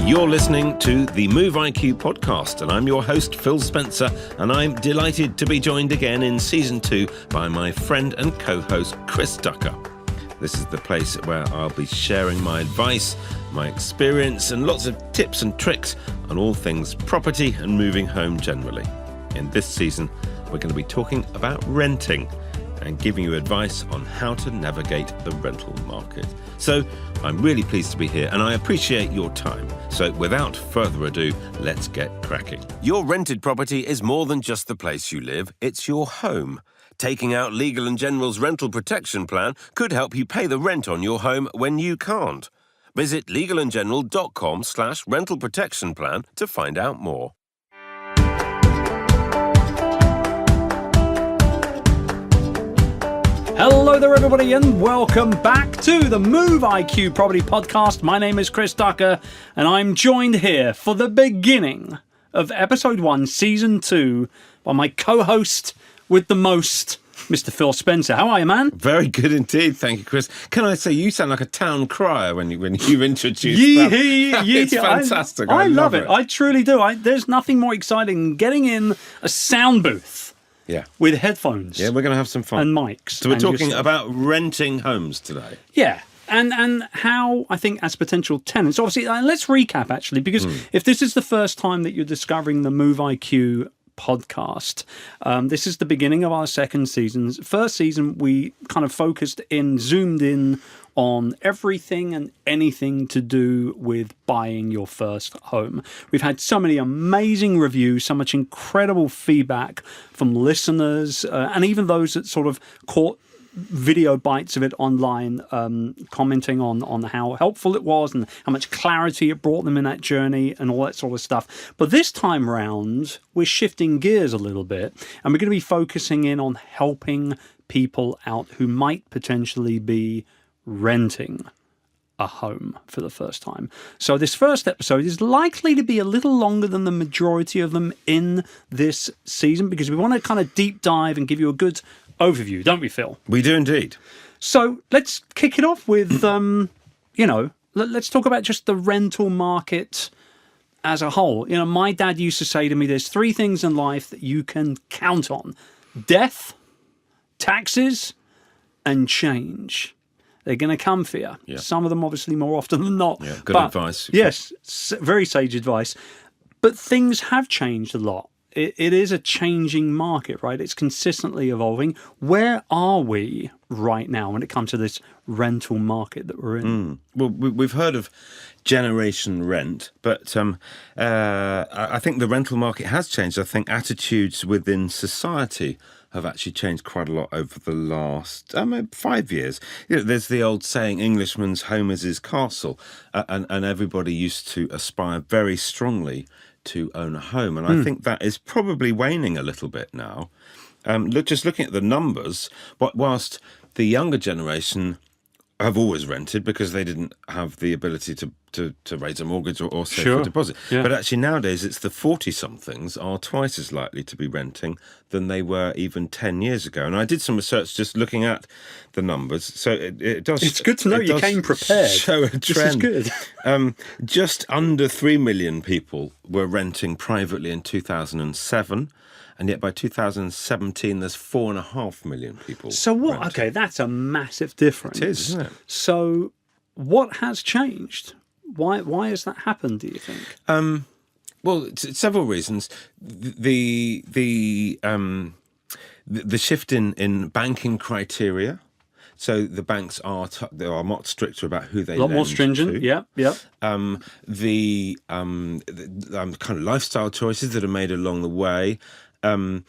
You're listening to the Move IQ podcast, and I'm your host, Phil Spencer, and I'm delighted to be joined again in Season 2 by my friend and co-host, Chris Ducker. This is the place where I'll be sharing my advice, my experience, and lots of tips and tricks on all things property and moving home generally. In this season, we're going to be talking about renting and giving you advice on how to navigate the rental market. So I'm really pleased to be here and I appreciate your time. So without further ado, let's get cracking. Your rented property is more than just the place you live, it's your home. Taking out Legal & General's rental protection plan could help you pay the rent on your home when you can't. Visit legalandgeneral.com/rental protection plan to find out more. Hello there, everybody, and welcome back to the Move IQ Property Podcast. My name is Chris Ducker, and I'm joined here for the beginning of Episode 1, Season 2, by my co-host with the most, Mr. Phil Spencer. How are you, man? Very good indeed, thank you, Chris. Can I say, you sound like a town crier when you introduce that. It's fantastic. I love it. I truly do. There's nothing more exciting than getting in a sound booth. Yeah. With headphones. Yeah, we're going to have some fun. And mics. So we're talking about renting homes today. Yeah. And how, I think, as potential tenants, obviously, let's recap, actually, because if this is the first time that you're discovering the Move IQ podcast, this is the beginning of our second season. First season, we kind of zoomed in on everything and anything to do with buying your first home. We've had so many amazing reviews, so much incredible feedback from listeners, and even those that sort of caught video bites of it online, commenting on how helpful it was and how much clarity it brought them in that journey and all that sort of stuff. But this time round, we're shifting gears a little bit, and we're going to be focusing in on helping people out who might potentially be renting a home for the first time. So this first episode is likely to be a little longer than the majority of them in this season, because we want to kind of deep dive and give you a good overview, don't we, Phil? We do indeed. So let's kick it off with, let's talk about just the rental market as a whole. You know, my dad used to say to me, there's three things in life that you can count on: death, taxes, and change. They're going to come for you. Yeah. Some of them, obviously, more often than not. Yeah, good advice. Yes, very sage advice. But things have changed a lot. It is a changing market, right? It's consistently evolving. Where are we right now when it comes to this rental market that we're in? Well, we've heard of generation rent, but I think the rental market has changed. I think attitudes within society have actually changed quite a lot over the last 5 years. You know, there's the old saying, Englishman's home is his castle, and everybody used to aspire very strongly to own a home. And I think that is probably waning a little bit now. Just looking at the numbers, whilst the younger generation have always rented because they didn't have the ability to raise a mortgage or save a deposit. Yeah. But actually nowadays it's the 40-somethings are twice as likely to be renting than they were even 10 years ago. And I did some research just looking at the numbers. So it does... It's good to know you came prepared. Show a trend. This is good. Just under 3 million people were renting privately in 2007. And yet by 2017, there's 4.5 million people. So what? renting. Okay, that's a massive difference. It is, isn't it? So what has changed? Why has that happened, do you think? Well, several reasons. The shift in banking criteria. So the banks are much stricter about who they lend to. A lot more stringent, yeah. The kind of lifestyle choices that are made along the way. And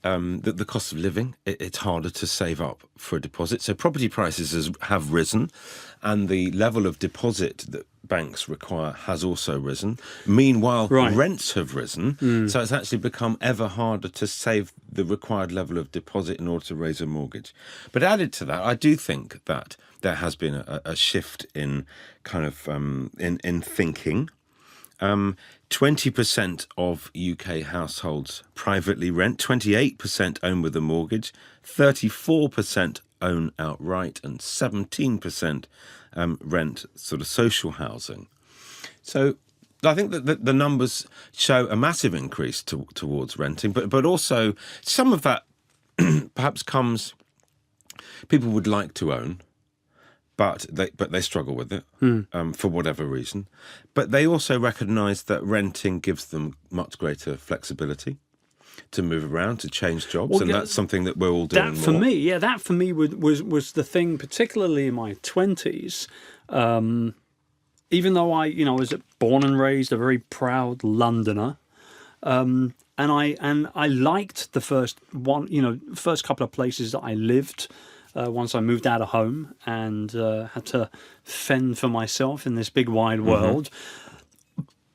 the cost of living, it's harder to save up for a deposit. So property prices have risen, and the level of deposit that banks require has also risen. Meanwhile, rents have risen, so it's actually become ever harder to save the required level of deposit in order to raise a mortgage. But added to that, I do think that there has been a shift in kind of in thinking. 20% of UK households privately rent, 28% own with a mortgage, 34% own outright, and 17% rent sort of social housing. So I think that the numbers show a massive increase towards renting, but also some of that perhaps comes. People would like to own, but they struggle with it for whatever reason. But they also recognise that renting gives them much greater flexibility to move around, to change jobs, and that's something that we're all doing. That for me was the thing, particularly in my 20s. Even though I was born and raised a very proud Londoner, and I liked the first couple of places that I lived. Once I moved out of home and had to fend for myself in this big wide world.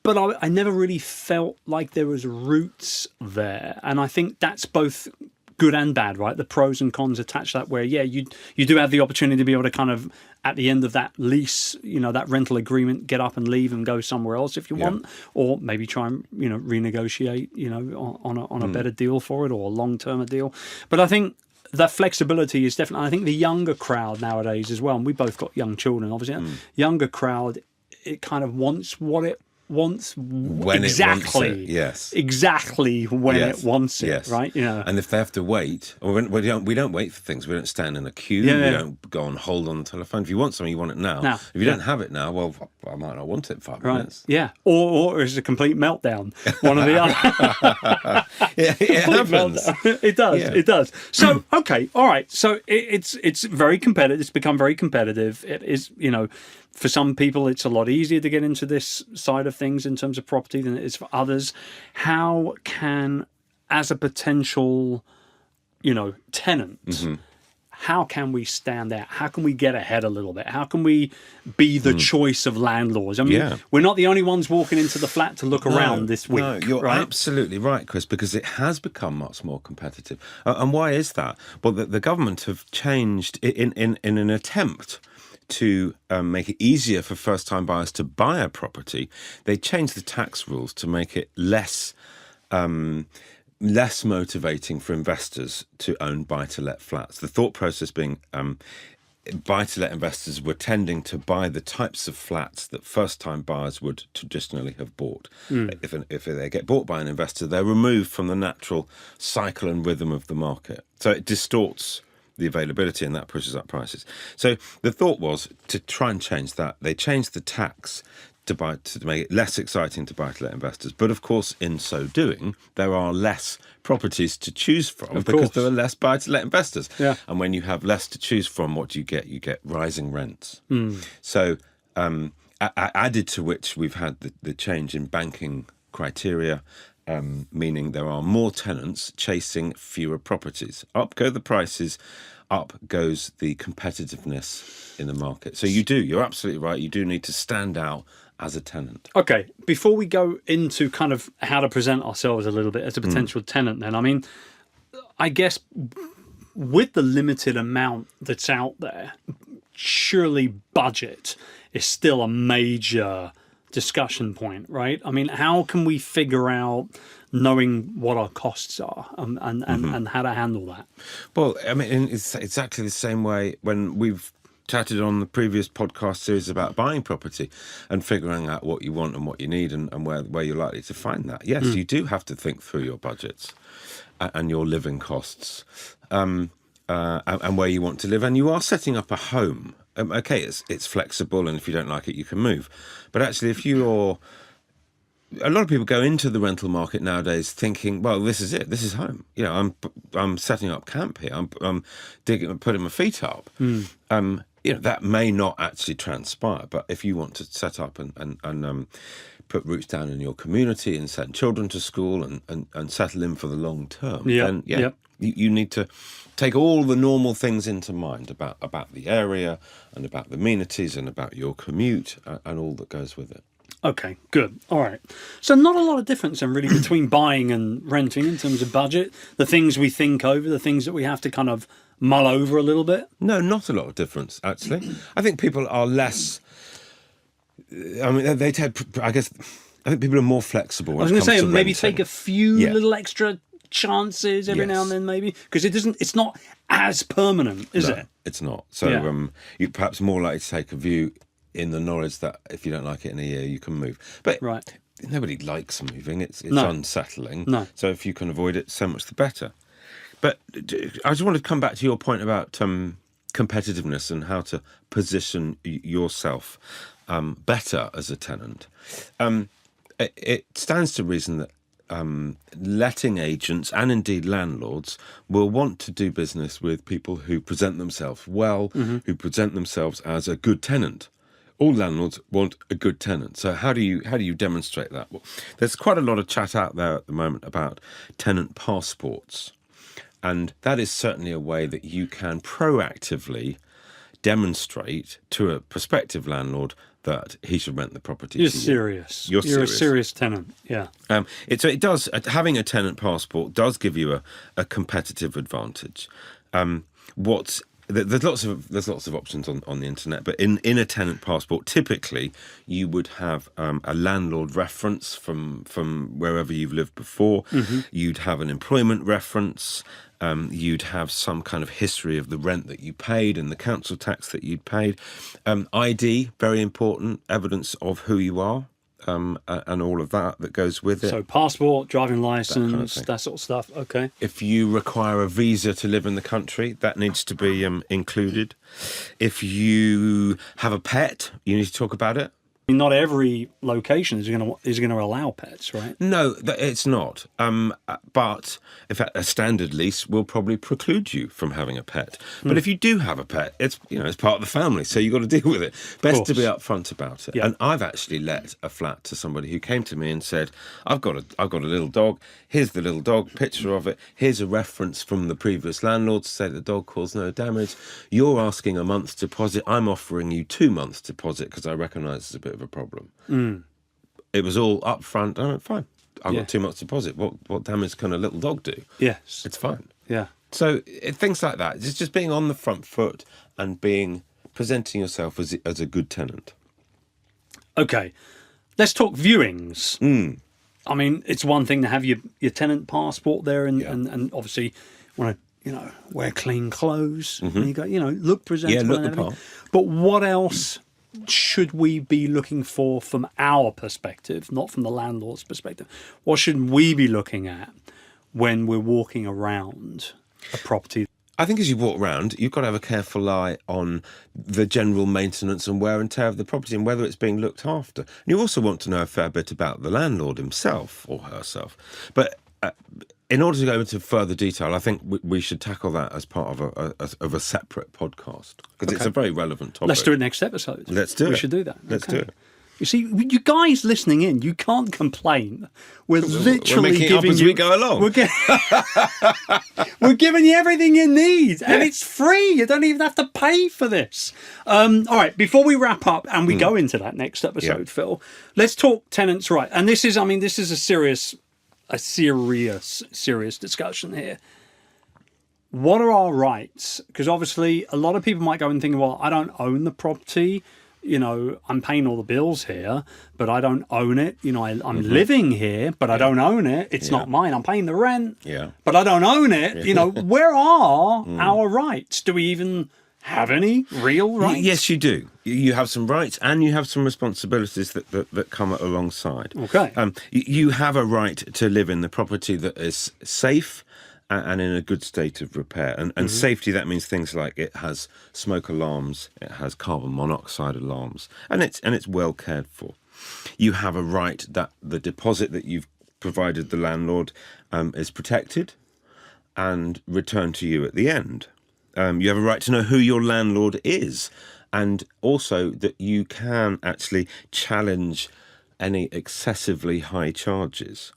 But I never really felt like there was roots there. And I think that's both good and bad, right? The pros and cons attached to that, where, you do have the opportunity to be able to kind of, at the end of that lease, that rental agreement, get up and leave and go somewhere else if you want, or maybe try and, renegotiate, on a better deal for it, or a long-term deal. But I think that flexibility is definitely, I think the younger crowd nowadays as well, and we both got young children, obviously, younger crowd, it kind of wants what it wants when exactly, it wants it, yes, exactly when it wants it, yes. right? And if they have to wait, or we don't wait for things. We don't stand in a queue. We don't go on hold on the telephone. If you want something, you want it now. If you don't have it now, well, I might not want it in 5 minutes. Yeah, or it's a complete meltdown. One or the other. It happens. It does. It does. So okay, all right. So it's very competitive. It's become very competitive. It is, for some people, it's a lot easier to get into this side of things in terms of property than it is for others. How can, as a potential, tenant, how can we stand out? How can we get ahead a little bit? How can we be the choice of landlords? I mean, we're not the only ones walking into the flat to look around this week. No, you're right? absolutely right, Chris, because it has become much more competitive. And why is that? Well, the government have changed in an attempt to make it easier for first-time buyers to buy a property. They changed the tax rules to make it less motivating for investors to own buy-to-let flats. The thought process being buy-to-let investors were tending to buy the types of flats that first-time buyers would traditionally have bought. If they get bought by an investor, they're removed from the natural cycle and rhythm of the market. So it distorts the availability, and that pushes up prices. So the thought was to try and change that. They changed the tax to make it less exciting to buy-to-let investors. But of course, in so doing, there are less properties to choose from because there are less buy-to-let investors. Yeah. And when you have less to choose from, what do you get? You get rising rents. So added to which, we've had the change in banking criteria, meaning there are more tenants chasing fewer properties. Up go the prices, up goes the competitiveness in the market. So you're absolutely right. You do need to stand out as a tenant. Okay, before we go into kind of how to present ourselves a little bit as a potential tenant then, I mean, I guess with the limited amount that's out there, surely budget is still a major discussion point, right? I mean, how can we figure out knowing what our costs are and how to handle that? Well, I mean, it's exactly the same way when we've chatted on the previous podcast series about buying property and figuring out what you want and what you need and where you're likely to find that. Yes, you do have to think through your budgets and your living costs and where you want to live. And you are setting up a home. Okay, it's flexible, and if you don't like it, you can move. But actually, a lot of people go into the rental market nowadays thinking, well, this is it. This is home. I'm setting up camp here. I'm putting my feet up. That may not actually transpire. But if you want to set up and put roots down in your community and send children to school and settle in for the long term, then you need to take all the normal things into mind about the area and about the amenities and about your commute and all that goes with it. Okay, good. All right. So not a lot of difference then really between buying and renting in terms of budget, the things we think over, the things that we have to kind of mull over a little bit? No, not a lot of difference, actually. I think people are less... I mean, I think people are more flexible. I was going to say, maybe renting. take a few little extra chances every now and then, maybe, because it's not as permanent, is it? It's not. So you're perhaps more likely to take a view in the knowledge that if you don't like it in a year, you can move. But nobody likes moving. It's No. unsettling. No. So if you can avoid it, so much the better. But I just want to come back to your point about competitiveness and how to position yourself better as a tenant. It stands to reason that letting agents and indeed landlords will want to do business with people who present themselves well, who present themselves as a good tenant. All landlords want a good tenant. So how do you demonstrate that? Well, there's quite a lot of chat out there at the moment about tenant passports. And that is certainly a way that you can proactively demonstrate to a prospective landlord that he should rent the property You're to you. serious. You're a serious. serious tenant. Yeah. It does, having a tenant passport does give you a competitive advantage. There's lots of options on the internet, but in a tenant passport, typically you would have a landlord reference from wherever you've lived before. You'd have an employment reference. You'd have some kind of history of the rent that you paid and the council tax that you'd paid. ID, very important, evidence of who you are. And all of that goes with it. So passport, driving license, kind of thing. that sort of stuff. Okay. If you require a visa to live in the country, that needs to be included. If you have a pet, you need to talk about it. Not every location is going to allow pets, right? No, it's not. But in fact, a standard lease will probably preclude you from having a pet. But if you do have a pet, it's part of the family, so you've got to deal with it. Best to be upfront about it. Yeah. And I've actually let a flat to somebody who came to me and said, "I've got a little dog. Here's the little dog, picture of it. Here's a reference from the previous landlord to say the dog caused no damage. You're asking a month's deposit. I'm offering you 2 months' deposit because I recognise it's a bit of a problem." It was all up front. I went, fine. I've got 2 months deposit. What damage can a little dog do? Yes. It's fine. Yeah. So things like that. It's just being on the front foot and presenting yourself as a good tenant. Okay. Let's talk viewings. I mean, it's one thing to have your tenant passport there and obviously want to, wear clean clothes. And you got, look presentable. look and the everything. part. But what else should we be looking for from our perspective, not from the landlord's perspective? What should we be looking at when we're walking around a property? I think as you walk around, you've got to have a careful eye on the general maintenance and wear and tear of the property and whether it's being looked after. And you also want to know a fair bit about the landlord himself or herself. But in order to go into further detail, I think we should tackle that as part of a separate podcast because it's a very relevant topic. Let's do it next episode. Let's do it. We should do that. Let's do it. You see, you guys listening in, you can't complain. We're literally making it giving up as you. we go along. We're giving you everything you need, and it's free. You don't even have to pay for this. All right, before we wrap up and we go into that next episode, Phil, let's talk tenants' right. And this is a serious discussion here. What are our rights? Because obviously, a lot of people might go and think, well, I don't own the property. I'm paying all the bills here, but I don't own it. I'm living here, but I don't own it. It's not mine. I'm paying the rent, but I don't own it. Where are our rights? Do we even have any real rights? Yes, you do. You have some rights and you have some responsibilities that come alongside. Okay. You have a right to live in the property that is safe and in a good state of repair. And safety, that means things like it has smoke alarms, it has carbon monoxide alarms, and it's well cared for. You have a right that the deposit that you've provided the landlord is protected and returned to you at the end. You have a right to know who your landlord is, and also that you can actually challenge any excessively high charges.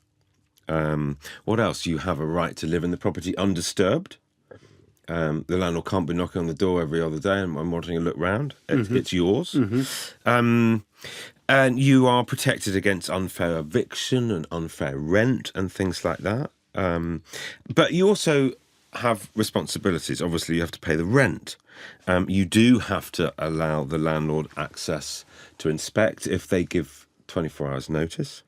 What else? You have a right to live in the property undisturbed. The landlord can't be knocking on the door every other day and wanting to look round. It's yours. And you are protected against unfair eviction and unfair rent and things like that. But you also have responsibilities. Obviously, you have to pay the rent. You do have to allow the landlord access to inspect if they give 24 hours notice.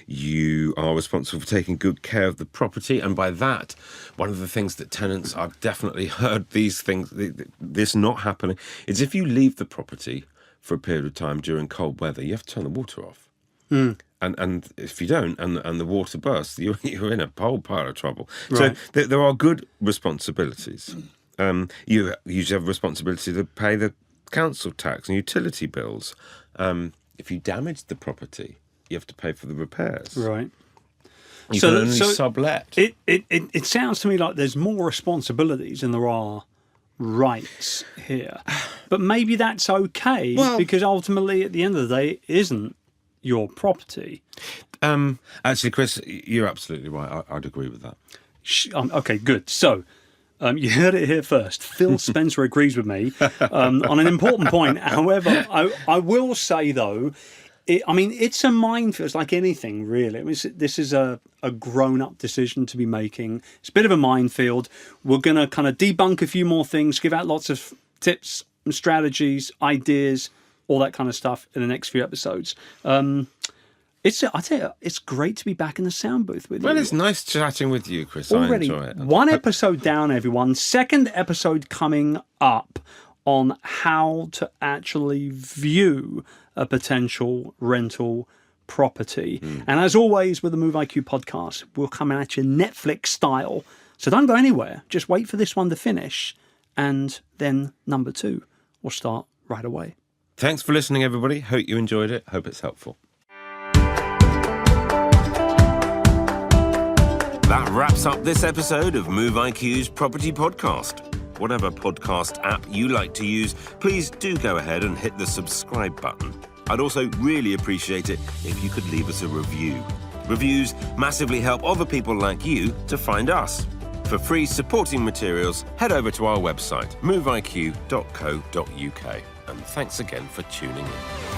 You are responsible for taking good care of the property, and by that, one of the things that tenants, I've definitely heard this not happening, is if you leave the property for a period of time during cold weather, you have to turn the water off. And if you don't, and the water bursts, you're in a whole pile of trouble. Right. So there are good responsibilities. You usually have a responsibility to pay the council tax and utility bills. If you damage the property, you have to pay for the repairs. Right. You can only sublet. It sounds to me like there's more responsibilities than there are rights here. But maybe that's okay, because ultimately, at the end of the day, it isn't your property. Actually, Chris, you're absolutely right. I'd agree with that. Okay, good. So, you heard it here first. Phil Spencer agrees with me on an important point. However, I will say, though, it's a minefield. It's like anything, really. This is a grown-up decision to be making. It's a bit of a minefield. We're going to kind of debunk a few more things, give out lots of tips and strategies, ideas, all that kind of stuff in the next few episodes. I tell you, it's great to be back in the sound booth with you. Well, it's nice chatting with you, Chris. Already, I enjoy it. One episode down, everyone. Second episode coming up on how to actually view a potential rental property. And as always with the Move IQ podcast, we'll come at you Netflix style. So don't go anywhere. Just wait for this one to finish. And then number 2 will start right away. Thanks for listening, everybody. Hope you enjoyed it. Hope it's helpful. That wraps up this episode of Move IQ's Property Podcast. Whatever podcast app you like to use, please do go ahead and hit the subscribe button. I'd also really appreciate it if you could leave us a review. Reviews massively help other people like you to find us. For free supporting materials, head over to our website, moveiq.co.uk. And thanks again for tuning in.